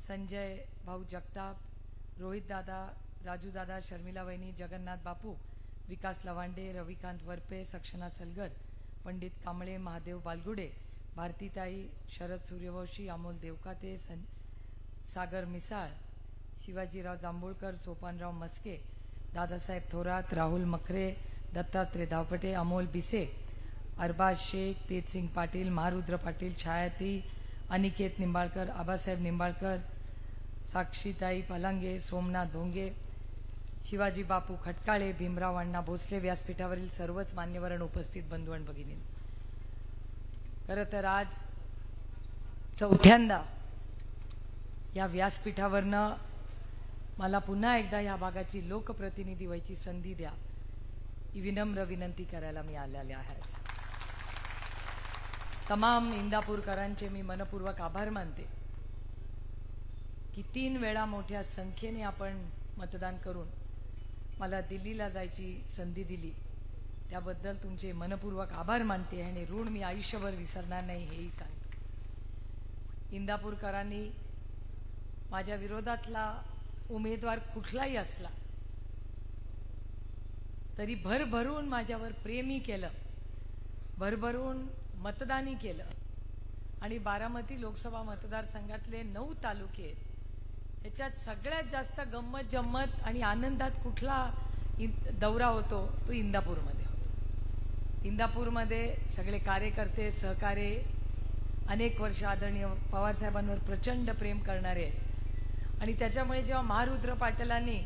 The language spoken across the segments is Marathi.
संजय भाऊ जगताप, रोहित दादा, राजू दादा, शर्मिला वहिनी, जगन्नाथ बापू, विकास लवांडे, रविकांत वरपे, सक्षना सलगर, पंडित कांबळे, महादेव बालगुडे, भारतीताई, शरद सूर्यवंशी, अमोल देवकाते, सागर मिसाळ, शिवाजीराव जांभूळकर, सोपानराव मस्के, दादासाहेब थोरात, राहुल मखरे, दत्तात्रय धावपटे, अमोल बिसे, अरबाज शेख, तेजसिंग पाटील, महारुद्र पाटील, छायाती, अनिकेत निंबाळकर, आबासाहेब निंबाळकर, साक्षीताई पलांगे, सोमनाथ भोंगे, शिवाजी बापू खटकाळे, भीमराव अण्णा भोसले, व्यासपीठावरील सर्वच मान्यवर उपस्थित बंधू आणि भगिनी, खरं तर आज चौथ्यांदा या व्यासपीठावरनं मला पुन्हा एकदा या भागाची लोकप्रतिनिधी व्हायची संधी द्या ही विनम्र विनंती करायला मी आलेले आहे। तमाम इंदापूरकरांचे मी मनपूर्वक आभार मानते की 3 वेळा मोठ्या संख्येने आपण मतदान करून मला दिल्लीला जायची संधी दिली, त्याबद्दल तुमचे मनपूर्वक आभार मानते आणि ऋण मी आयुष्यभर विसरणार नाही हेही सांगते। इंदापूरकरांनी माझ्या विरोधातला उमेदवार कुठलाही असला तरी भरभरून माझ्यावर प्रेमही केलं, भरभरून मतदानी केलं आणि बारामती लोकसभा मतदारसंघातले 9 तालुके याच्यात सगळ्यात जास्त गंमत जम्मत आणि आनंदात कुठला दौरा होतो तो इंदापूरमध्ये होतो। इंदापूरमध्ये सगळे कार्यकर्ते सहकारी अनेक वर्ष आदरणीय पवार साहेबांवर प्रचंड प्रेम करणारे आणि त्याच्यामुळे जेव्हा महारुद्र पाटलांनी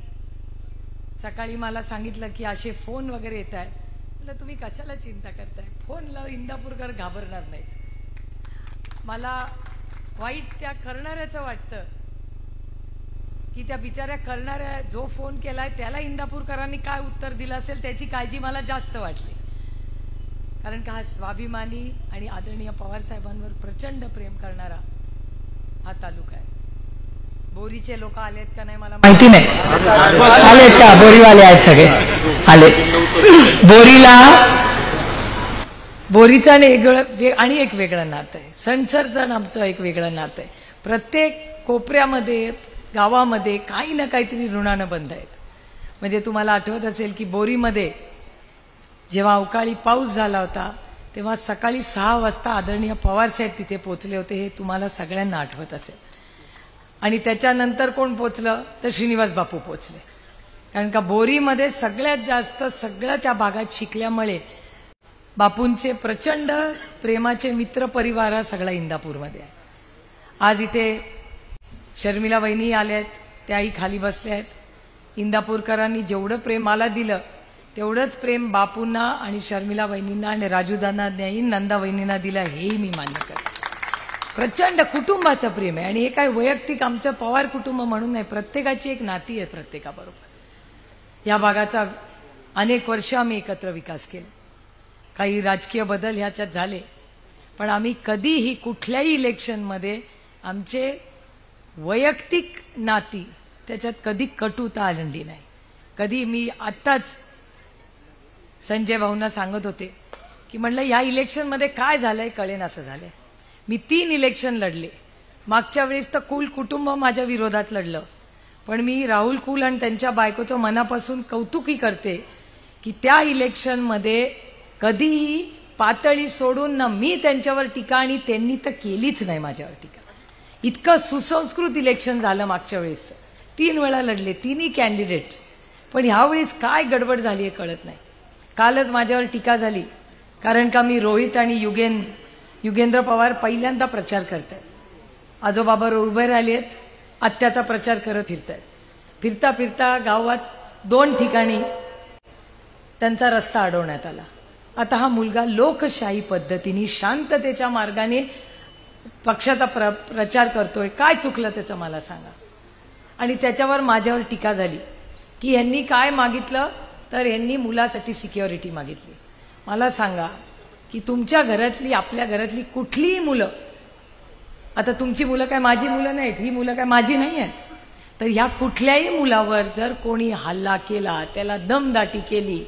सकाळी मला सांगितलं की असे फोन वगैरे येत आहेत, म्हटलं तुम्ही कशाला चिंता करताय, फोनला इंदापूरकर घाबरणार नाहीत। मला वाईट त्या करणाऱ्याचं वाटतं की त्या बिचाऱ्या करणाऱ्या जो फोन केलाय त्याला इंदापूरकरांनी काय उत्तर दिलं असेल त्याची काळजी मला जास्त वाटली, कारण का हा स्वाभिमानी आणि आदरणीय पवार साहेबांवर प्रचंड प्रेम करणारा हा तालुका आहे। बोरीचे लोक आलेत का नाही मला माहिती नाही, आलेत का? बोरीवाले आहेत सगळे आले। बोरीचं आणि एक वेगळं नातं आहे, सणसरचं आमचं एक वेगळं नातं आहे। प्रत्येक कोपऱ्यामध्ये गावामध्ये काही ना काहीतरी ऋणानं बंध आहेत। म्हणजे तुम्हाला आठवत असेल की बोरीमध्ये जेव्हा अवकाळी पाऊस झाला होता तेव्हा सकाळी 6 वाजता आदरणीय पवार साहेब तिथे पोहोचले होते, हे तुम्हाला सगळ्यांना आठवत असेल। आणि त्याच्यानंतर कोण पोहोचलं तर श्रीनिवास बापू पोहोचले, कारण का बोरीमध्ये सगळ्यात जास्त सगळ्या त्या भागात शिकल्यामुळे बापूंचे प्रचंड प्रेमाचे मित्र परिवार हा सगळा इंदापूरमध्ये आहे। आज इथे शर्मिला वहिनी आल्यात, त्याही खाली बसल्या आहेत। इंदापूरकरांनी जेवढं प्रेम मला दिलं तेवढंच प्रेम बापूंना आणि शर्मिला वहिनींना आणि राजूदांनाही नंदा वहिनींना दिलं, हेही मी मान्य करते। प्रचंड कुटुंबाचं प्रेम आहे आणि हे काय वैयक्तिक आमचं पवार कुटुंब म्हणून नाही, प्रत्येकाची एक नाती आहे प्रत्येकाबरोबर। या भागाचा अनेक वर्ष आम्ही एकत्र विकास केला, काही राजकीय बदल ह्याच्यात झाले, पण आम्ही कधीही कुठल्याही इलेक्शनमध्ये आमचे वैयक्तिक नाती त्याच्यात कधी कटुता आणली नाही। कधी मी आत्ताच संजय भाऊंना सांगत होते की म्हणलं या इलेक्शनमध्ये काय झालंय कळेन असं झालंय। मी 3 इलेक्शन लढले, मागच्या वेळेस तर कुल कुटुंब माझ्या विरोधात लढलं, पण मी राहुल कुल आणि त्यांच्या बायकोचं मनापासून कौतुकही करते की त्या इलेक्शनमध्ये कधीही पातळी सोडून ना मी त्यांच्यावर टीका आणि त्यांनी तर केलीच नाही माझ्यावर टीका। इतकं सुसंस्कृत इलेक्शन झालं मागच्या वेळेस, 3 वेळा लढले 3ही कॅन्डिडेट्स, पण ह्यावेळेस काय गडबड झाली हे कळत नाही। कालच माझ्यावर टीका झाली कारण का मी रोहित आणि युगेंद्र पवार पहिल्यांदा प्रचार करतायत, आजोबाबर उभे राहिलेत, आत्याचा प्रचार करत फिरतायत। फिरता फिरता गावात 2 ठिकाणी त्यांचा रस्ता अडवण्यात आला। आता हा मुलगा लोकशाही पद्धतीने शांततेच्या मार्गाने पक्षाचा प्रचार करतोय, काय चुकलं त्याचं मला सांगा। आणि त्याच्यावर माझ्यावर टीका झाली की यांनी काय मागितलं तर यांनी मुलासाठी सिक्युरिटी मागितली। मला सांगा की तुमच्या घरातली आपल्या घरातली कुठलीही मुलं, आता तुमची मुलं काय माझी मुलं नाहीत, ही मुलं काय माझी नाही आहेत, तर ह्या कुठल्याही मुलावर जर कोणी हल्ला केला, त्याला दमदाटी केली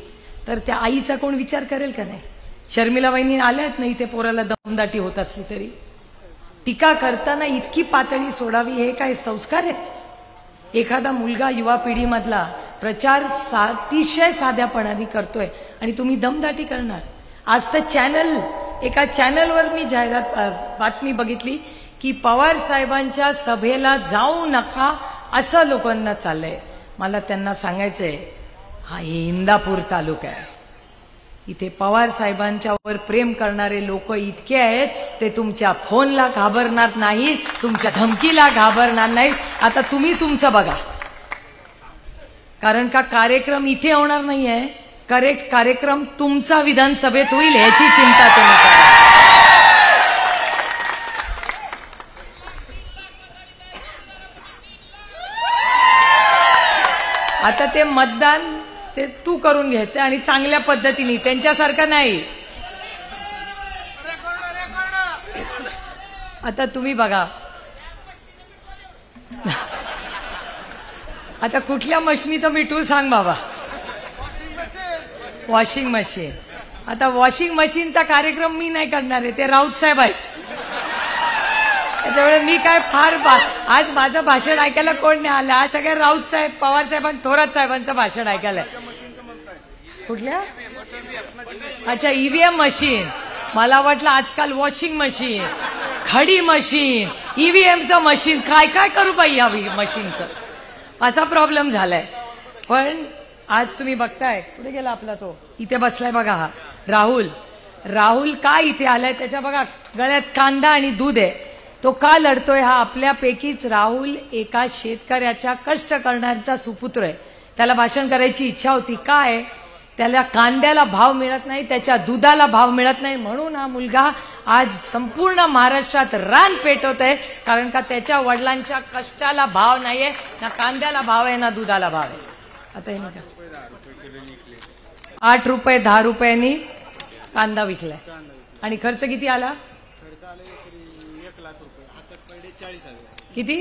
तर त्या आईचा कोण विचार करेल का नाही? शर्मिला वहिनी आल्यात नाही ते पोराला दमदाटी होत असली तरी टीका करताना इतकी पातळी सोडावी हे काय संस्कार आहेत? एखादा मुलगा युवा पिढीमधला प्रचार अतिशय साध्यापणाने करतोय आणि तुम्ही दमदाटी करणार. आज तर एका चॅनलवर मी बातमी बघितली की पवार साहेबांच्या सभेला जाऊ नका असं लोकांना चाललंय. मला त्यांना सांगायचंय, हा हे इंदापूर तालुका आहे. इथे पवार साहेबांच्यावर प्रेम करणारे लोक इतके आहेत, ते तुमच्या फोनला घाबरणार नाहीत, तुमच्या धमकीला घाबरणार नाहीत. आता तुम्ही तुमचं बघा, कारण का कार्यक्रम इथे होणार नाहीये. करेक्ट कार्यक्रम तुमचा विधानसभेत होईल याची चिंता तुम्ही करा. आता ते मतदान ते तू करून घ्यायचं आणि चांगल्या पद्धतीने, त्यांच्यासारखं नाही. आता तुम्ही बघा, आता कुठल्या मशीनीचं मिठू सांग बाबा. Washing machine. आता वॉशिंग मशीनचा कार्यक्रम मी नाही करणार आहे, ते राऊत साहेब आहेत. त्याच्यामुळे मी काय आज माझं भाषण ऐकायला कोण नाही आलं. आज सगळ्या राऊत साहेब, पवार साहेब आणि थोरात साहेबांचं भाषण ऐकायला. कुठल्या? अच्छा, ईव्हीएम मशीन. मला वाटलं आजकाल वॉशिंग मशीन, खडी मशीन, ईव्हीएमचं मशीन, काय काय करू बाई या मशीनचं, असा प्रॉब्लेम झालाय. पण आज तुम्ही बघताय, कुठे गेला आपला तो, इथे बसलाय बघा हा राहुल का इथे आलाय? त्याच्या बघा गळ्यात कांदा आणि दूध आहे. तो का लढतोय? हा आपल्यापैकीच राहुल एका शेतकऱ्याच्या कष्ट करण्याचा सुपुत्र आहे. त्याला भाषण करायची इच्छा होती. काय? त्याला कांद्याला भाव मिळत नाही, त्याच्या दुधाला भाव मिळत नाही, म्हणून हा मुलगा आज संपूर्ण महाराष्ट्रात रान पेटवत आहे. कारण का त्याच्या वडिलांच्या कष्टाला भाव नाहीये, ना कांद्याला भाव आहे ना दुधाला भाव आहे. आता हे नका, 8 रुपये 10 रुपयांनी कांदा विकलाय. आणि खर्च किती आला? किती?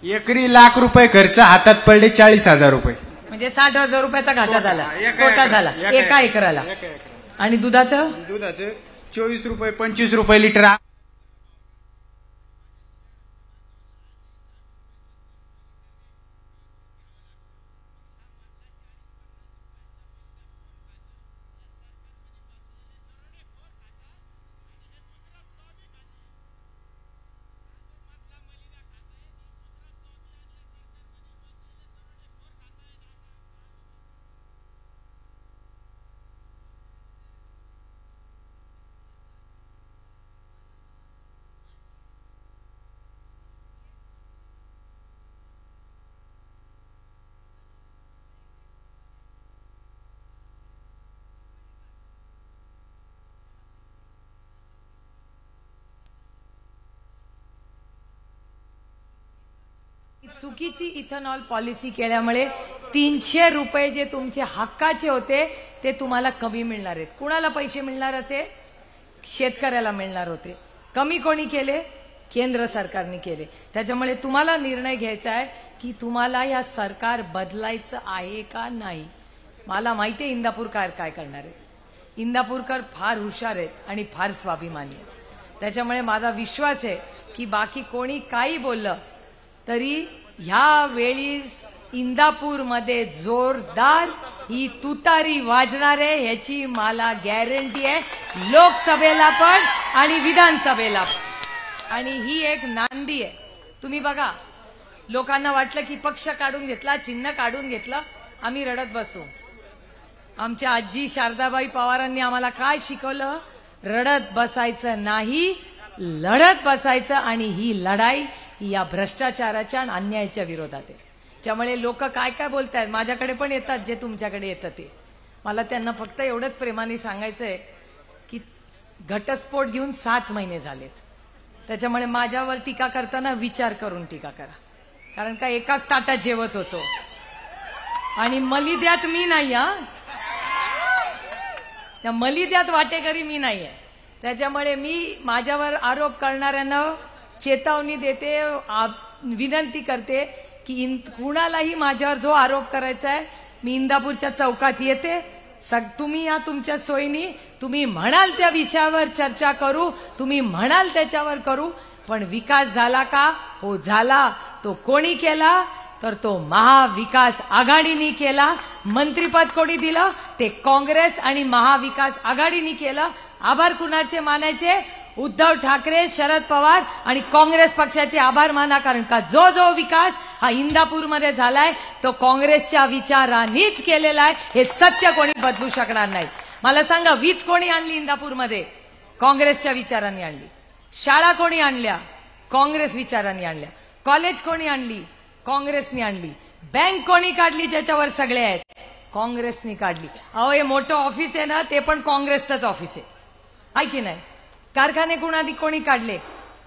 एकरी ₹1,00,000 खर्च, हातात पडले 40,000 रुपये. म्हणजे 60,000 रुपयाचा घाटा झाला, तोटा झाला एका एकराला. आणि दुधाचं 24 रुपये 25 रुपये लिटर. चुकीची इथेनॉल पॉलिसी केल्यामुळे 300 रुपये जे तुमचे हक्काचे होते ते तुम्हाला कमी मिळणार आहेत. कुणाला पैसे मिळणार होते? शेतकऱ्याला मिळणार होते. कमी कोणी केले? केंद्र सरकारने केले. त्याच्यामुळे तुम्हाला निर्णय घ्यायचा आहे की तुम्हाला या सरकार बदलायचं आहे का नाही. मला माहिती आहे इंदापूरकर काय करणार आहे. इंदापूरकर फार हुशार आहेत आणि फार स्वाभिमानी आहेत. त्याच्यामुळे माझा विश्वास आहे की बाकी कोणी काही बोललं तरी ह्या वेळी इंदापूरमध्ये जोरदार ही तुतारी वाजणार आहे, ह्याची मला गॅरंटी आहे. लोकसभेला पण आणि विधानसभेला पण. आणि ही एक नांदी आहे. तुम्ही बघा, लोकांना वाटलं की पक्ष काढून घेतला, चिन्ह काढून घेतलं, आम्ही रडत बसू. आमच्या आजी शारदाबाई पवारांनी आम्हाला काय शिकवलं? रडत बसायचं नाही, लढत बसायचं. आणि ही लढाई या भ्रष्टाचाराच्या आणि अन्यायाच्या विरोधात आहे. त्यामुळे लोक काय काय बोलतायत, माझ्याकडे पण येतात जे तुमच्याकडे येतं ते. मला त्यांना फक्त एवढंच प्रेमाने सांगायचंय की घटस्फोट घेऊन 6 महिने झालेत. त्याच्यामुळे माझ्यावर टीका करताना विचार करून टीका करा. कारण का एकाच ताटात जेवत होतो आणि मलिद्यात मी नाही. त्या मलिद्यात वाटेकरी मी नाहीये. त्याच्यामुळे मी माझ्यावर आरोप करणाऱ्यांना चेतावणी देते, विनंती करते की कुणालाही माझ्यावर जो आरोप करायचा आहे, मी इंदापूरच्या चौकात येते. तुम्ही या तुमच्या सोयीनी तुम्ही म्हणाल त्या विषयावर चर्चा करू, तुम्ही म्हणाल त्याच्यावर करू. पण विकास झाला का? हो झाला. तो कोणी केला? तर तो महाविकास आघाडीनी केला. मंत्रिपद कोणी दिलं? ते काँग्रेस आणि महाविकास आघाडीनी केलं. आभार कुणाचे मानायचे? उद्धव ठाकरे, शरद पवार आणि काँग्रेस पक्षाचे आभार माना. कारण का जो जो विकास हा इंदापूरमध्ये झालाय तो काँग्रेसच्या विचारांनीच केलेला आहे. हे सत्य कोणी बदलू शकणार नाही. मला सांगा, वीज कोणी आणली इंदापूरमध्ये? काँग्रेसच्या विचारांनी आणली. शाळा कोणी आणल्या? काँग्रेस विचारांनी आणल्या. कॉलेज कोणी आणली? काँग्रेसनी आणली. बँक कोणी काढली ज्याच्यावर सगळे आहेत? काँग्रेसनी काढली. अहो, हे मोठं ऑफिस आहे ना, ते पण काँग्रेसचंच ऑफिस आहे की नाही? कारखाने कोणी काढले?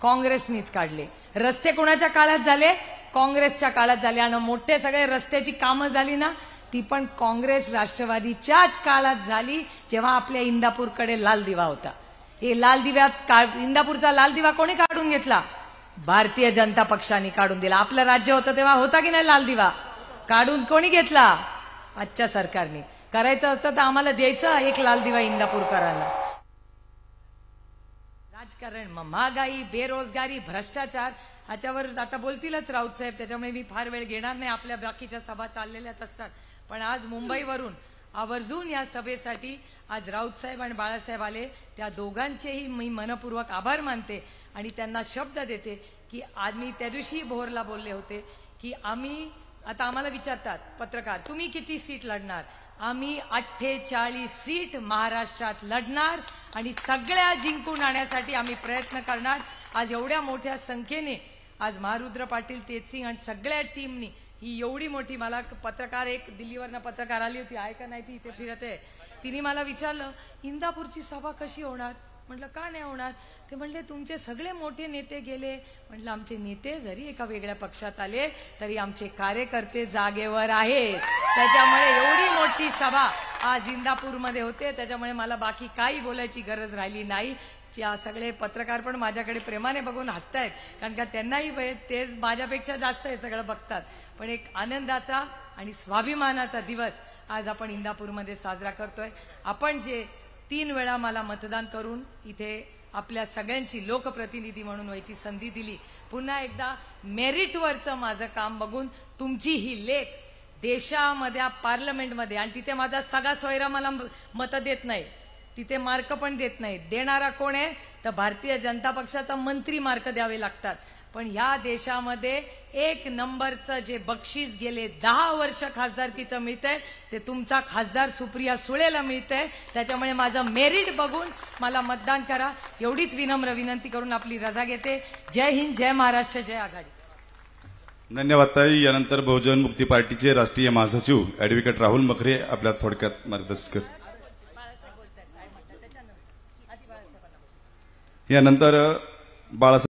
काँग्रेसनीच काढले. रस्ते कोणाच्या काळात झाले? काँग्रेसच्या काळात झाले. आणि मोठे सगळे रस्त्याची कामं झाली ना, ती पण काँग्रेस राष्ट्रवादीच्याच काळात झाली, जेव्हा आपल्या इंदापूरकडे लाल दिवा होता. हे लाल दिव्यात इंदापूरचा लाल दिवा कोणी काढून घेतला? भारतीय जनता पक्षाने काढून दिला. आपलं राज्य होतं तेव्हा होता की नाही लाल दिवा? काढून कोणी घेतला? आजच्या सरकारने. करायचं असतं तर आम्हाला द्यायचं एक लाल दिवा इंदापूरकरांना. राजकारण, महागाई, बेरोजगारी, भ्रष्टाचार ह्याच्यावर आता बोलतीलच राऊत साहेब, त्याच्यामुळे मी फार वेळ घेणार नाही. आपल्या बाकीच्या सभा चाललेल्याच असतात. पण आज मुंबईवरून आवर्जून या सभेसाठी आज राऊत साहेब आणि बाळासाहेब आले. त्या दोघांचेही मी मनपूर्वक आभार मानते आणि त्यांना शब्द देते की आम्ही त्या दिवशी भोरला बोलले होते की आता आम्हाला विचारतात पत्रकार, तुम्ही किती सीट लढणार? आम्ही 48 सीट महाराष्ट्रात लढणार आणि सगळ्या जिंकून आणण्यासाठी आम्ही प्रयत्न करणार. आज एवढ्या मोठ्या संख्येने आज महारुद्र पाटील, तेजसिंग आणि सगळ्या टीमनी ही एवढी मोठी, मला पत्रकार एक दिल्लीवरनं पत्रकार आली होती, आहे का नाही ती इथे फिरते, तिने मला विचारलं इंदापूरची सभा कशी होणार? म्हटलं का नाही होणार? ते म्हणले तुमचे सगळे मोठे नेते गेले. म्हटलं आमचे नेते जरी एका वेगळ्या पक्षात आले तरी आमचे कार्यकर्ते जागेवर आहेत. त्याच्यामुळे एवढी मोठी सभा आज इंदापूरमध्ये होते. त्याच्यामुळे मला बाकी काही बोलायची गरज राहिली नाही. सगळे पत्रकार पण माझ्याकडे प्रेमाने बघून हसतायत, कारण का त्यांनाही ते माझ्यापेक्षा जास्त हे सगळं बघतात. पण एक आनंदाचा आणि स्वाभिमानाचा दिवस आज आपण इंदापूरमध्ये साजरा करतोय. आपण जे 3 वेळा मला मतदान करून इथे आपल्या सगळ्यांची लोकप्रतिनिधी म्हणून व्हायची संधी दिली, पुन्हा एकदा मेरिटवरचं माझं काम बघून तुमची ही लेख देशामध्ये पार्लमेंटमध्ये, आणि तिथे माझा सगळा सोयरा मला मतं देत नाही, तिथे मार्क पण देत नाही. देणारा कोण आहे? तर भारतीय जनता पक्षाचा मंत्री मार्क द्यावे लागतात. पण ह्या देशामध्ये 1 नंबरचं जे बक्षीस गेले 10 वर्ष खासदारकीचं मिळतंय ते तुमचा खासदार सुप्रिया सुळेला मिळतंय. त्याच्यामुळे माझं मेरिट बघून मला मतदान करा, एवढीच विनम्र विनंती करून आपली रजा घेते. जय हिंद, जय महाराष्ट्र, जय आघाडी. धन्यवाद ताई. यानंतर बहुजन मुक्ती पार्टीचे राष्ट्रीय महासचिव ऍडव्होकेट राहुल मखरे आपल्या थोडक्यात मार्गदर्शन करतील. यानंतर बाळासाहेब